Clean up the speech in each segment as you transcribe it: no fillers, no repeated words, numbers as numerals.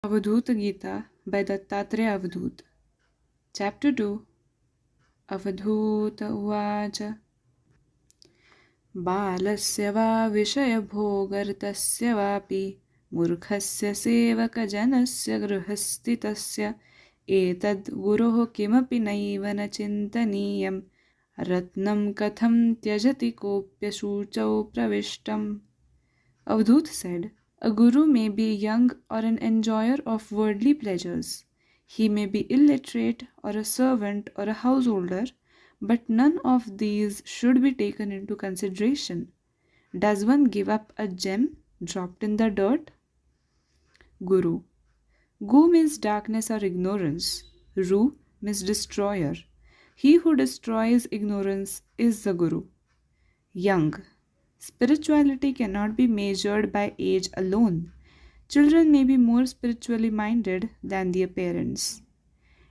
Avadhuta Gita by Dattatreya Avadhut. Chapter 2. Avadhuta Uvacha. बालस्य वा विषयभोगर्तस्य वापि मूर्खस्य सेवकजनस्य गृहस्थितस्य एतद् गुरोः किमपि नैव न चिन्तनीयं रत्नं कथं त्यजति कोऽप्यशुचौ प्रविष्टम्. Avadhut said, a guru may be young or an enjoyer of worldly pleasures. He may be illiterate or a servant or a householder, but none of these should be taken into consideration. Does one give up a gem dropped in the dirt? Guru. Gu means darkness or ignorance. Ru means destroyer. He who destroys ignorance is the Guru. Young. Spirituality cannot be measured by age alone. Children may be more spiritually minded than their parents.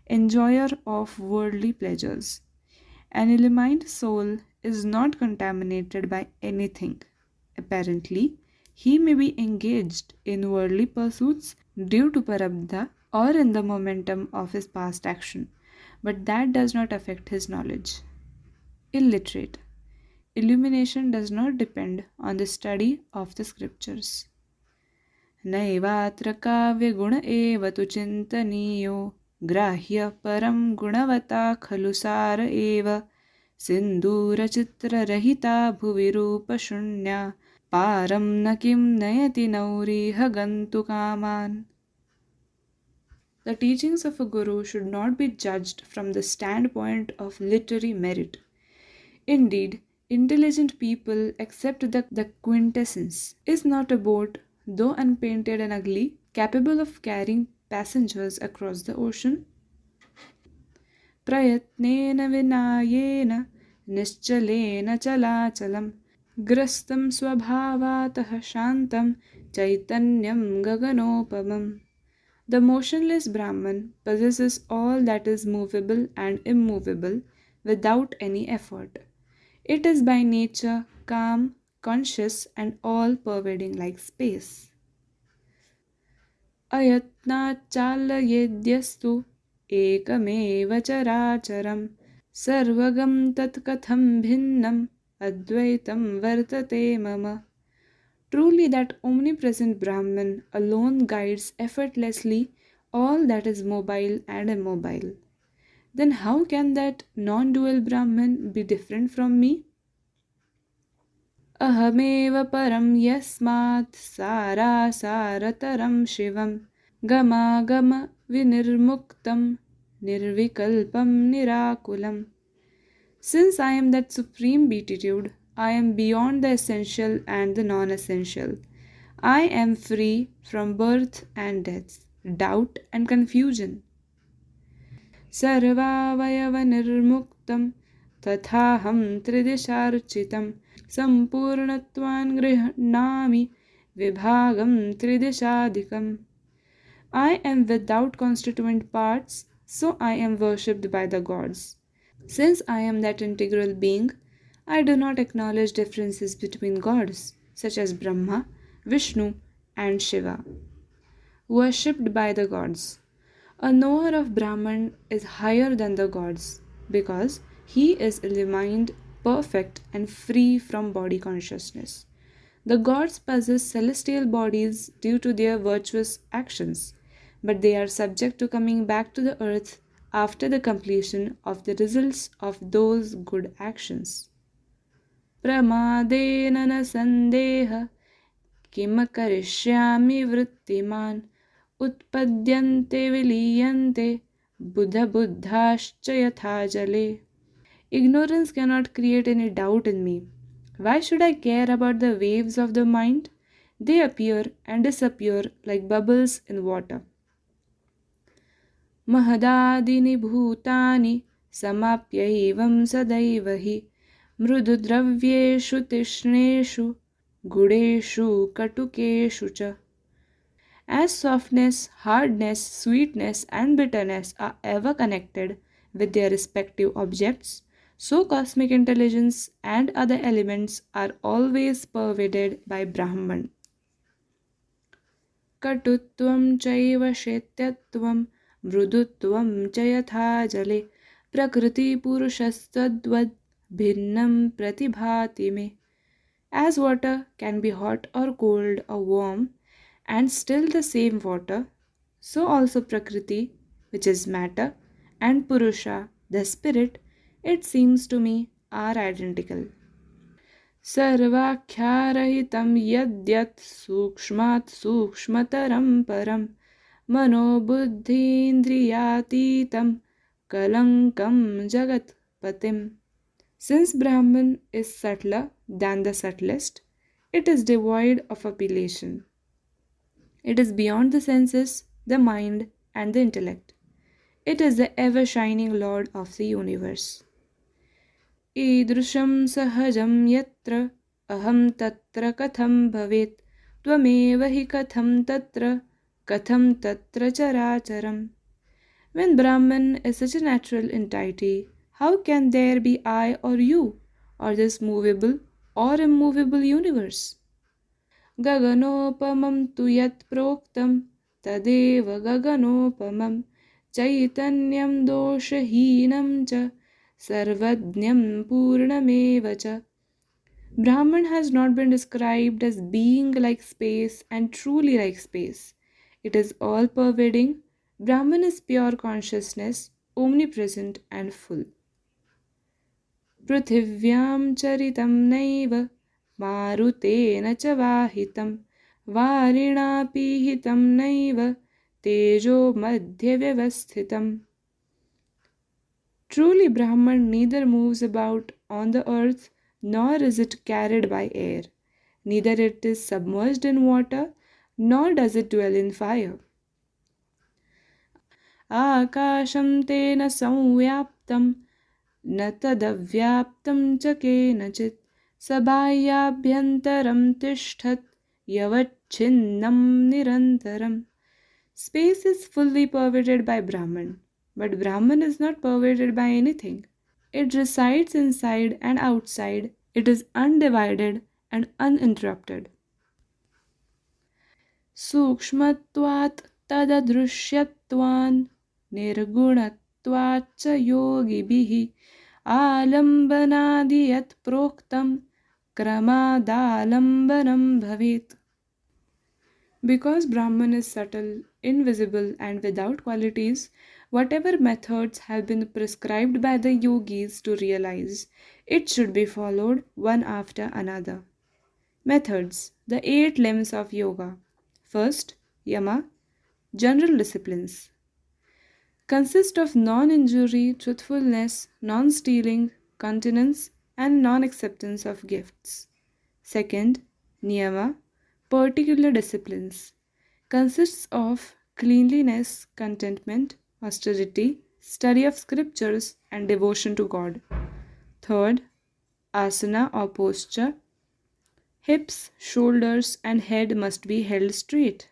Enjoyer of worldly pleasures. An illumined soul is not contaminated by anything. Apparently, he may be engaged in worldly pursuits due to parabdha or in the momentum of his past action, but that does not affect his knowledge. Illiterate. Illumination does not depend on the study of the scriptures. नैवात्र काव्यगुण एव तु चिन्तनीयो ग्राह्य परं गुणवता खलु सार एव सिन्दूरचित्ररहिता भुवि रूपशून्या पारं न किं नयति नौरिह गन्तुकामान्. The teachings of a guru should not be judged from the standpoint of literary merit. Indeed, intelligent people accept the quintessence. Is not a boat, though unpainted and ugly, capable of carrying passengers across the ocean? Prayatnena vinayena nischalena chalachalam grastam swabhavatah shantam chaitanyam gaganopamam. The motionless Brahman possesses all that is movable and immovable without any effort. It is by nature calm, conscious, and all-pervading like space. Ayatnachallayedyastu ekameva characharam sarvagam tatkatham bhinnam advaitam vartate mama. Truly that omnipresent Brahman alone guides effortlessly all that is mobile and immobile. Then how can that non-dual Brahman be different from me? Ahameva param yasmat sarataram shivam gama gama vinirmuktam nirvikalpam nirakulam. Since I am that supreme beatitude, I am beyond the essential and the non-essential. I am free from birth and death, doubt and confusion. Sarvavayavanirmuktam tathaham tridisharchitam sampurnatvan grihnami vibhagam tridishadikam. I am without constituent parts, so I am worshipped by the gods. Since I am that integral being, I do not acknowledge differences between gods, such as Brahma, Vishnu, and Shiva. Worshipped by the gods. A knower of Brahman is higher than the gods because he is illumined, perfect, and free from body consciousness. The gods possess celestial bodies due to their virtuous actions, but they are subject to coming back to the earth after the completion of the results of those good actions. Pramadena na sandeha kim karishyami vrittiman utpadyante viliyante buddha buddhascha yatha jale. Ignorance cannot create any doubt in me. Why should I care about the waves of the mind? They appear and disappear like bubbles in water. Mahadadini bhutani samapyaivam sadaiva hi mrududravyeshu tishneshu gudeshu katukeshu cha. As softness, hardness, sweetness, and bitterness are ever connected with their respective objects, so cosmic intelligence and other elements are always pervaded by Brahman. कटुत्वं चैव शैत्यत्वं मृदुत्वं च यथा जले प्रकृतिपुरुषस्तद्वद् भिन्नं प्रतिभाति मे. As water can be hot or cold or warm and still the same water, so also Prakriti, which is matter, and Purusha, the spirit, it seems to me, are identical. सर्वाख्यारहितं यद्यत् सूक्ष्मात् सूक्ष्मतरं परं मनोबुद्धीन्द्रियातीतं कलङ्कं जगत्पतिम्. Since Brahman is subtler than the subtlest, it is devoid of appellation. It is beyond the senses, the mind, and the intellect. It is the ever shining Lord of the universe. ईदृशं सहजं यत्र अहं तत्र कथं भवेत् त्वमेव हि कथं तत्र चराचरम्. When Brahman is such a natural entity, how can there be I or you, or this movable or immovable universe? Gaganopamam tu yat proktam tadeva gaganopamam chaitanyam doshahinam cha sarvajñam purnameva cha. Brahman has not been described as being like space and truly like space. It is all pervading. Brahman is pure consciousness, omnipresent and full. पृथिव्यां चरितं नैव मारुतेन च वाहितं वारिणा पीहितं नैव तेजो मध्ये व्यवस्थितम्. Truly Brahman neither moves about on the earth nor is it carried by air. Neither it is submerged in water nor does it dwell in fire. आकाशं तेन संव्याप्तं न तदव्याप्तं च केनचित् सबाह्याभ्यन्तरं तिष्ठत् यवच्छिन्नं निरन्तरम्. Space is fully pervaded by Brahman, but Brahman is not pervaded by anything. It resides inside and outside. It is undivided and uninterrupted. सूक्ष्मत्वात् तददृश्यत्वान् निर्गुणत्वाच्च योगिभिः आलम्बनादि यत् प्रोक्तं क्रमादालम्बनं भवेत्. Because Brahman is subtle, invisible, and without qualities, whatever methods have been prescribed by the yogis to realize, it should be followed one after another. Methods, the 8 limbs of yoga. First, yama, general disciplines. Consist of non-injury, truthfulness, non-stealing, continence, and non-acceptance of gifts. Second, niyama, particular disciplines. Consists of cleanliness, contentment, austerity, study of scriptures, and devotion to God. Third, asana or posture. Hips, shoulders, and head must be held straight.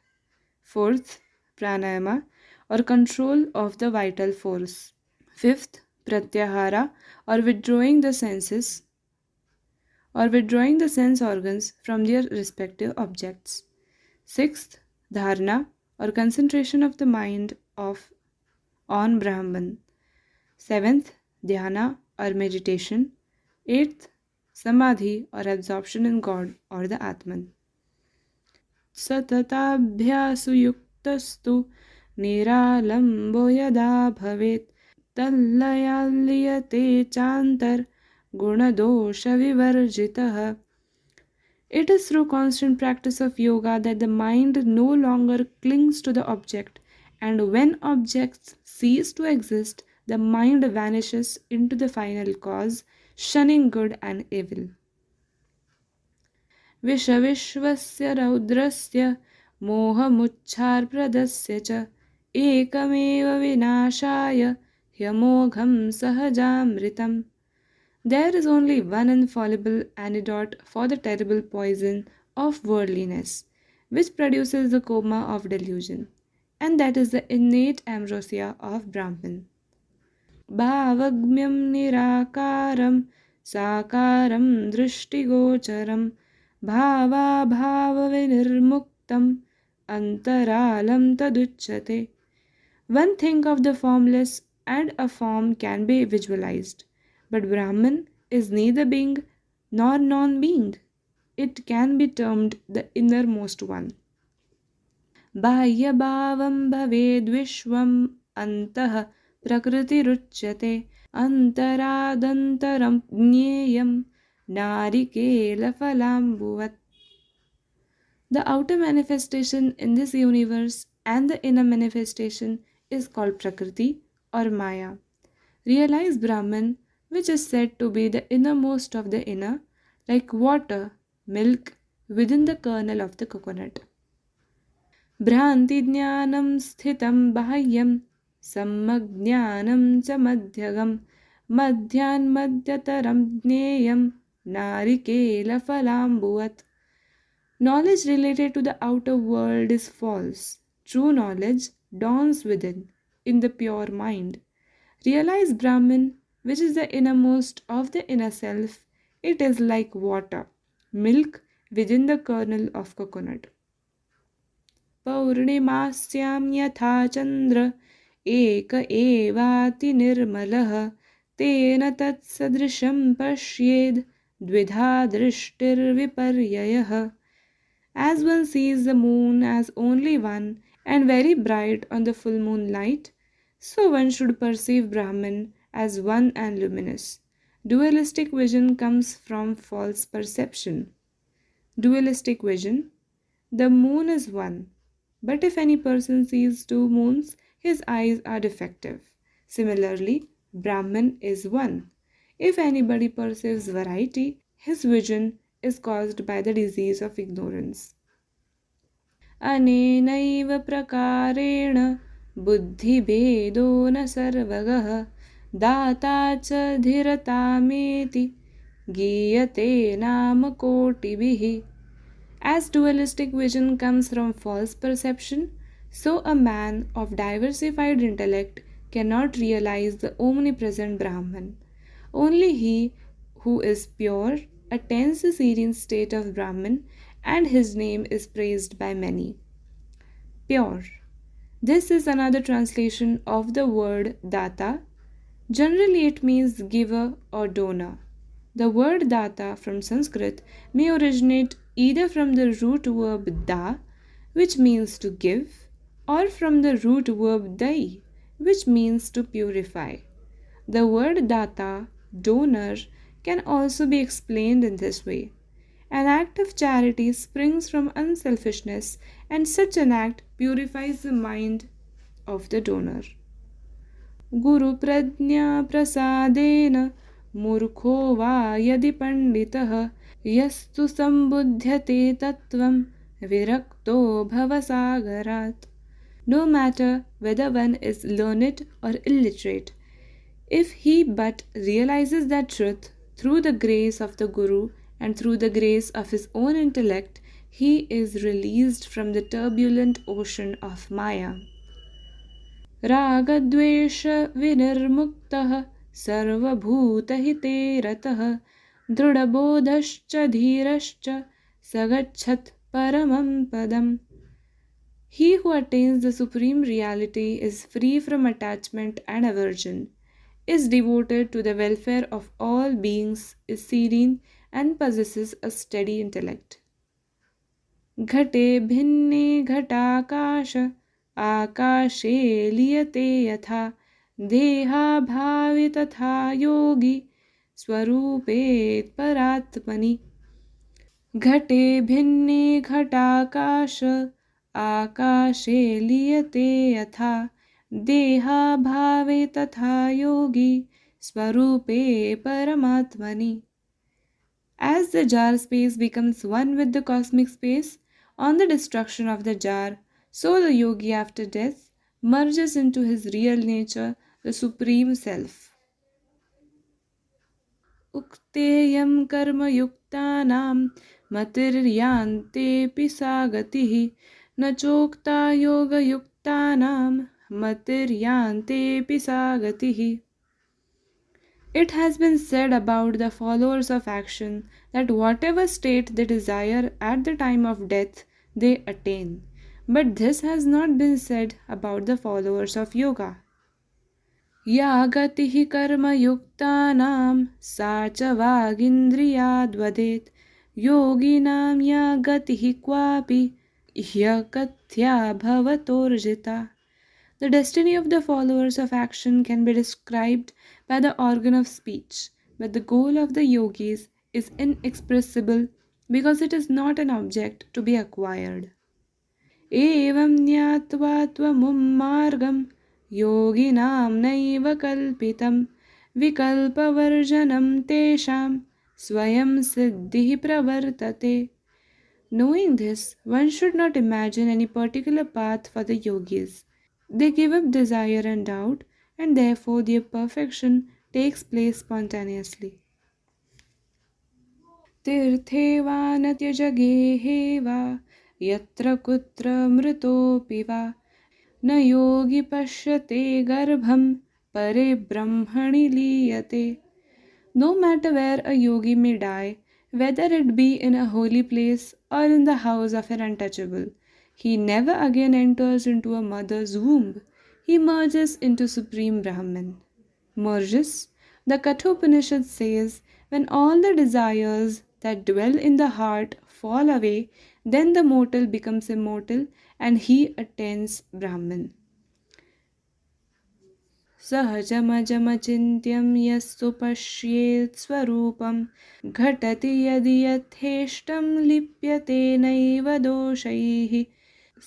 Fourth, pranayama or control of the vital force. Fifth, pratyahara or withdrawing the sense organs from their respective objects. Sixth, dharana or concentration of the mind on Brahman. Seventh, dhyana or meditation. Eighth, samadhi or absorption in God or the Atman. सतताभ्यासु युक्तस्तु निरालम्बो यदा भवेत् तल्लयाल्लियते चान्तर्गुणदोषविवर्जितः. It is through constant practice of yoga that the mind no longer clings to the object, and when objects cease to exist, the mind vanishes into the final cause, shunning good and evil. विषविश्वस्य रौद्रस्य मोहमुच्छारप्रदस्य च एकमेव विनाशाय ह्यमोघं सहजामृतम्. There is only one infallible antidote for the terrible poison of worldliness, which produces the coma of delusion, and that is the innate ambrosia of Brahman. भावग्म्यं निराकारं साकारं दृष्टिगोचरं भावाभावविनिर्मुक्तं antaralam taduchyate. One think of the formless and a form can be visualized. But Brahman is neither being nor non being. It can be termed the innermost one. बाह्यभावं भवेद्विश्वम् अन्तः प्रकृतिरुच्यते अन्तरादन्तरं ज्ञेयं नारिकेलफलाम्बुवत्. The outer manifestation in this universe and the inner manifestation is called Prakriti or Maya. Realize Brahman, which is said to be the innermost of the inner, like water, milk within the kernel of the coconut. भ्रान्तिज्ञानं स्थितं बाह्यं सम्मग्ज्ञानं च मध्यगं मध्यान्मध्यतरं ज्ञेयं नारिकेलफलाम्बुवत्. Knowledge related to the outer world is false. True knowledge dawns within, in the pure mind. Realize Brahman, which is the innermost of the inner self. It is like water, milk within the kernel of coconut. पौर्णिमास्यां यथा चन्द्र एक एवातिनिर्मलः तेन तत्सदृशं पश्येद् द्विधा दृष्टिर्विपर्ययः. As one sees the moon as only one and very bright on the full moonlight, so one should perceive Brahman as one and luminous. Dualistic vision comes from false perception. Dualistic vision: the moon is one, but if any person sees two moons, his eyes are defective. Similarly, Brahman is one. If anybody perceives variety, his vision is caused by the disease of ignorance. अनेनैव प्रकारेण बुद्धिभेदो न सर्वगः दाता च धीरतामेति गीयते नाम कोटिभिः. As dualistic vision comes from false perception, so a man of diversified intellect cannot realize the omnipresent Brahman. Only he who is pure attains the serene state of Brahman, and his name is praised by many. Pure. This is another translation of the word data. Generally, it means giver or donor. The word data from Sanskrit may originate either from the root verb da, which means to give, or from the root verb dai, which means to purify. The word data, donor, can also be explained in this way. An act of charity springs from unselfishness, and such an act purifies the mind of the donor. Guru Pradnya Prasadena Murkho va yadi panditah yastu sambuddhyate tattvam virakto bhavasagarat. No matter whether one is learned or illiterate, if he but realizes that truth through the grace of the Guru and through the grace of his own intellect, he is released from the turbulent ocean of Maya. रागद्वेष विनिर्मुक्तः सर्वभूतहिते रतः दृढबोधश्च धीरश्च सगच्छत् परमं padam. He who attains the supreme reality is free from attachment and aversion, is devoted to the welfare of all beings, is serene, and possesses a steady intellect. घटे भिन्ने घटाकाश आकाशे लीयते यथा देहाभावे तथा योगी स्वरूपेत परात्मनि. घटे भिन्ने घटाकाश आकाशे लीयते यथा देहाभावे तथा योगी स्वरूपे परमात्मनि. As the jar space becomes one with the cosmic space, on the destruction of the jar, so the yogi after death merges into his real nature, the Supreme Self. Ukteyam karma yuktanam matiryantepi sagatihi na chokta yoga yuktanam matiryantepi sagatihi. It has been said about the followers of action that whatever state they desire at the time of death, they attain. But this has not been said about the followers of yoga. या गतिः कर्मयुक्तानां सा च वागिन्द्रियाद्वदेत् योगिनां या गतिः क्वापि ह्यकथ्या भवतोर्जिता. The destiny of the followers of action can be described by the organ of speech, but the goal of the yogis is inexpressible because it is not an object to be acquired. एवं ज्ञात्वा त्वमुं मार्गं योगिनां नैव कल्पितं विकल्पवर्जनं तेषां स्वयं सिद्धिः प्रवर्तते. Knowing this, one should not imagine any particular path for the yogis. They give up desire and doubt, and therefore their perfection takes place spontaneously. तीर्थे वा न त्यजगेहे वा यत्र कुत्र मृतोऽपि वा न योगी पश्यते गर्भं परे ब्रह्मणि लीयते. No matter where a yogi may die, whether it be in a holy place or in the house of an untouchable, he never again enters into a mother's womb. He merges into Supreme Brahman. Merges, the Kathopanishad says, when all the desires that dwell in the heart fall away, then the mortal becomes immortal and he attains Brahman. सहजमजमचिन्त्यं यस्तु पश्येत् स्वरूपं घटति यदि यथेष्टं लिप्यते नैव दोषैः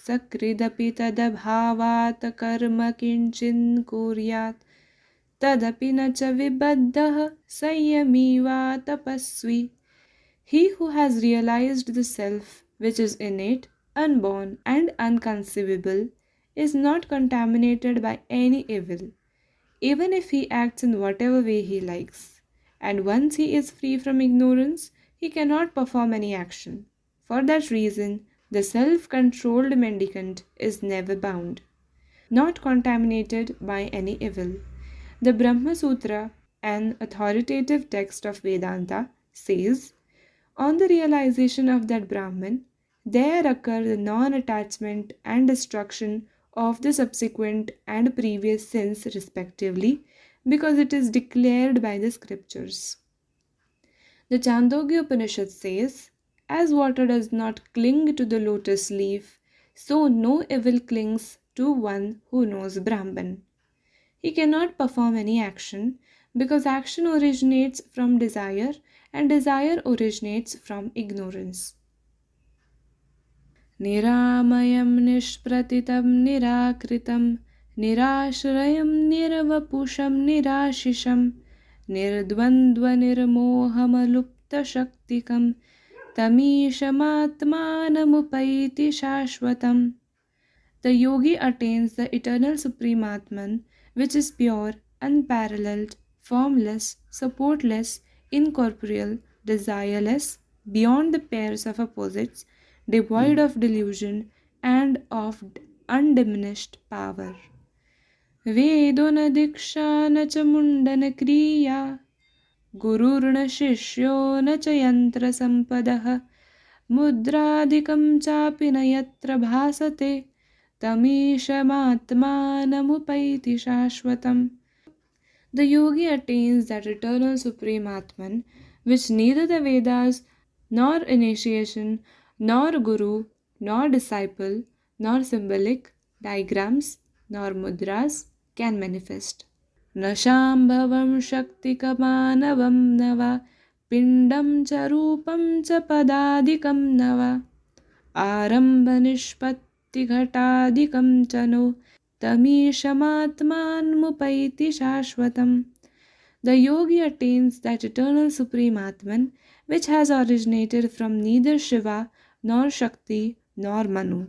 सकृदपि तदभावात् कर्म किञ्चिन् कुर्यात् तदपि न च विबद्धः संयमी वा तपस्वी. He who has realized the self which is innate, unborn and unconceivable is not contaminated by any evil, even if he acts in whatever way he likes. And once he is free from ignorance, he cannot perform any action. For that reason, the self-controlled mendicant is never bound, not contaminated by any evil. The Brahma Sutra, an authoritative text of Vedanta, says, on the realization of that Brahman, there occur the non-attachment and destruction of the subsequent and previous sins respectively, because it is declared by the scriptures. The Chandogya Upanishad says, as water does not cling to the lotus leaf, so no evil clings to one who knows Brahman. He cannot perform any action because action originates from desire and desire originates from ignorance. Niramayam nishpratitam nirakritam nirashrayam nirvapusham nirashisham nirdvandva nirmohamalupta shaktikam tamishamatmanamupaiti shashvatam. The yogi attains the eternal Supreme Atman, which is pure, unparalleled, formless, supportless, incorporeal, desireless, beyond the pairs of opposites, devoid of delusion, and of undiminished power. Vedo na diksha na cha mundana kriya, gururna shishyo na cha yantra sampadah, mudradikam chapi na yatra bhasate, tamishamatmanamupaiti shashvatam. The yogi attains that eternal supreme Atman, which neither the Vedas, nor initiation, nor guru, nor disciple, nor symbolic diagrams, nor mudras can manifest. Nashambhavam shaktikamaanavam nava pindam cha rupam cha padadikam nava arambha nishpatti ghatadikam cha no tamishamatmanmupaiti shashvatam. The yogi attains that eternal supreme Atman which has originated from neither Shiva nor Shakti nor Manu.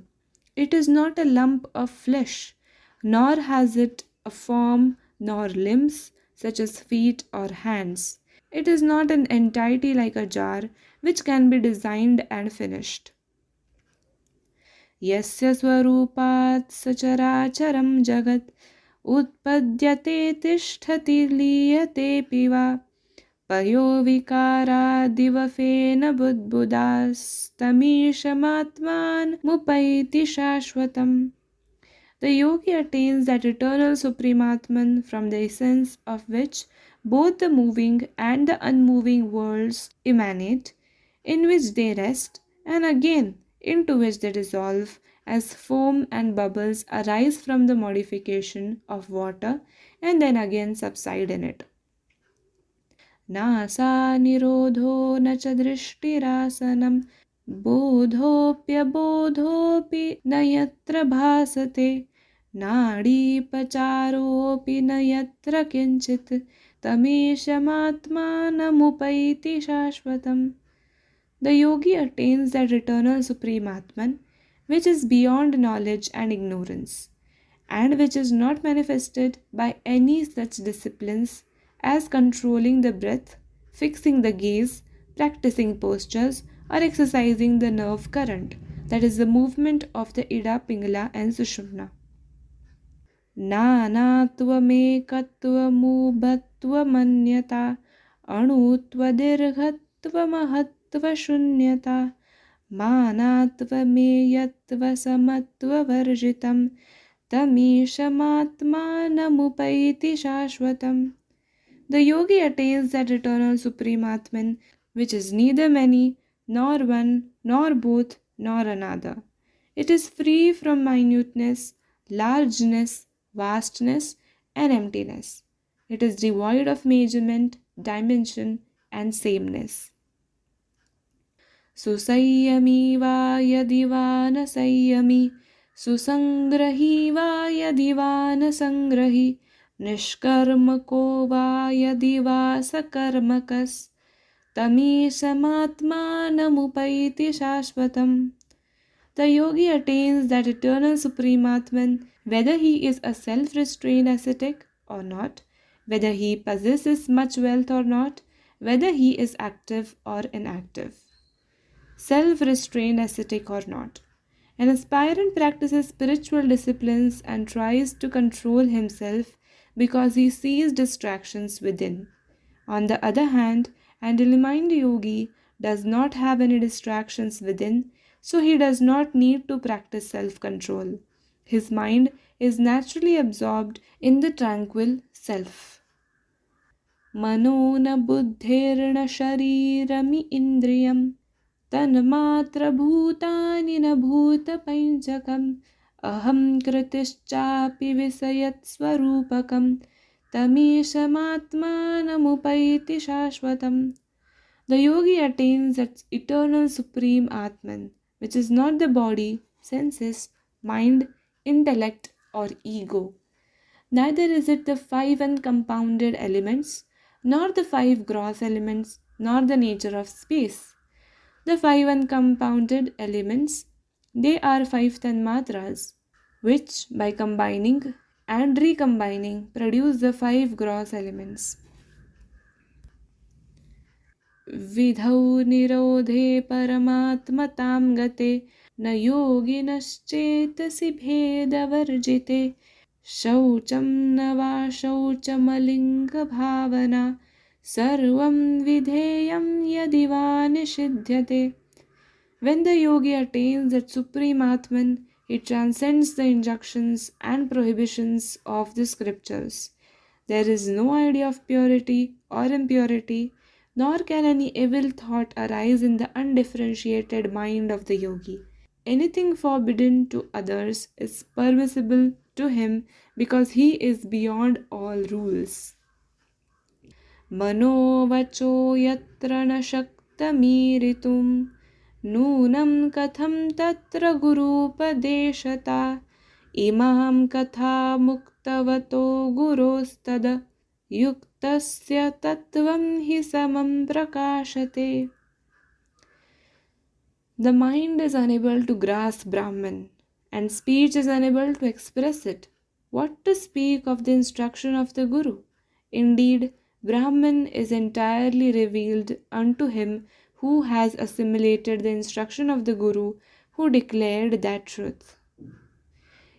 It is not a lump of flesh, nor has it a form nor limbs such as feet or hands. It is not an entity like a jar which can be designed and finished. यस्य स्वरूपात् सचराचरं जगत् उत्पद्यते तिष्ठति लीयतेऽपि वा पयोविकारादिवफेन बुद्बुदास्तमीशमात्मानमुपैति शाश्वतम्. The yogi attains that eternal supreme Atman from the essence of which both the moving and the unmoving worlds emanate, in which they rest, and again into which they dissolve, as foam and bubbles arise from the modification of water and then again subside in it. नासा निरोधो न च दृष्टिरासनं बोधोऽप्यबोधोऽपि न यत्र भासते नाडीपचारोऽपि न यत्र किञ्चित् तमेशमात्मानमुपैति शाश्वतम्. The yogi attains that eternal supreme Atman, which is beyond knowledge and ignorance, and which is not manifested by any such disciplines as controlling the breath, fixing the gaze, practicing postures, or exercising the nerve current, that is the movement of the Ida, Pingala, and Sushumna. नानात्वमेकत्वमुभत्वमन्यता अणुत्वदीर्घत्वमहत्त्वशून्यता मानात्वमेयत्वसमत्ववर्जितं तमीशमात्मानमुपैति शाश्वतम्. The yogi attains that eternal supreme Atman, which is neither many, nor one, nor both, nor another. It is free from minuteness, largeness, vastness, and emptiness. It is devoid of measurement, dimension, and sameness. सुसंयमी वा यदि वा न संयमी सुसंग्रही वा यदि वा न संग्रही निष्कर्मको वा यदि वा सकर्मकस् तमीशमात्मानमुपैति शाश्वतम्. The yogi attains that eternal supreme Atman, whether he is a self-restrained ascetic or not, whether he possesses much wealth or not, whether he is active or inactive, self-restrained ascetic or not. An aspirant practices spiritual disciplines and tries to control himself because he sees distractions within. On the other hand, an illumined yogi does not have any distractions within, so he does not need to practice self-control. His mind is naturally absorbed in the tranquil self. Mano na buddhirna sharirami indriyam तन्मात्र भूतानि न भूतपञ्चकम् अहं कृतिश्चापि विषयत्स्वरूपकं तमीशमात्मानमुपैति शाश्वतम्. The yogi attains its eternal supreme Atman, which is not the body, senses, mind, intellect, or ego. Neither is it the 5 uncompounded elements, nor the 5 gross elements, nor the nature of space. The 5 uncompounded elements, they are 5 tanmatras, which by combining and recombining produce the 5 gross elements. Vidhau nirodhe paramatmatam gate na yoginaschetasi bhedavarjite shaucham nava shauchamalinga bhavana sarvam vidheyam yadiva nishidyate. When the yogi attains that supreme Atman, he transcends the injunctions and prohibitions of the scriptures. There is no idea of purity or impurity, nor can any evil thought arise in the undifferentiated mind of the yogi. Anything forbidden to others is permissible to him because he is beyond all rules. Manovacho yatra na shaktamiritum नूनं कथं तत्र गुरूपदेशता इमां कथा मुक्तवतो गुरोस्तद युक्तस्य तत्त्वं हि समं प्रकाशते. The mind is unable to grasp Brahman, and speech is unable to express it. What to speak of the instruction of the Guru? Indeed, Brahman is entirely revealed unto him who has assimilated the instruction of the Guru, who declared that truth.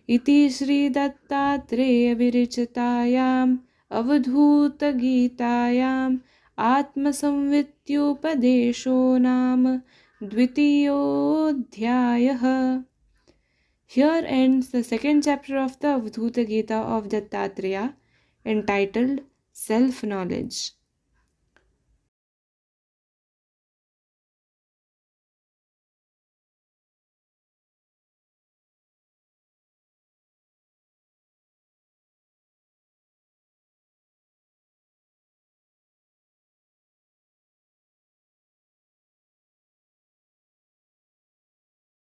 Iti Shri Dattatreya Virichitayam Avadhuta Gitayam आत्मसंवित्युपदेशो नाम द्वितीयोऽध्यायः. Here ends the second chapter of the Avadhuta Gita of Dattatreya, entitled Self-Knowledge.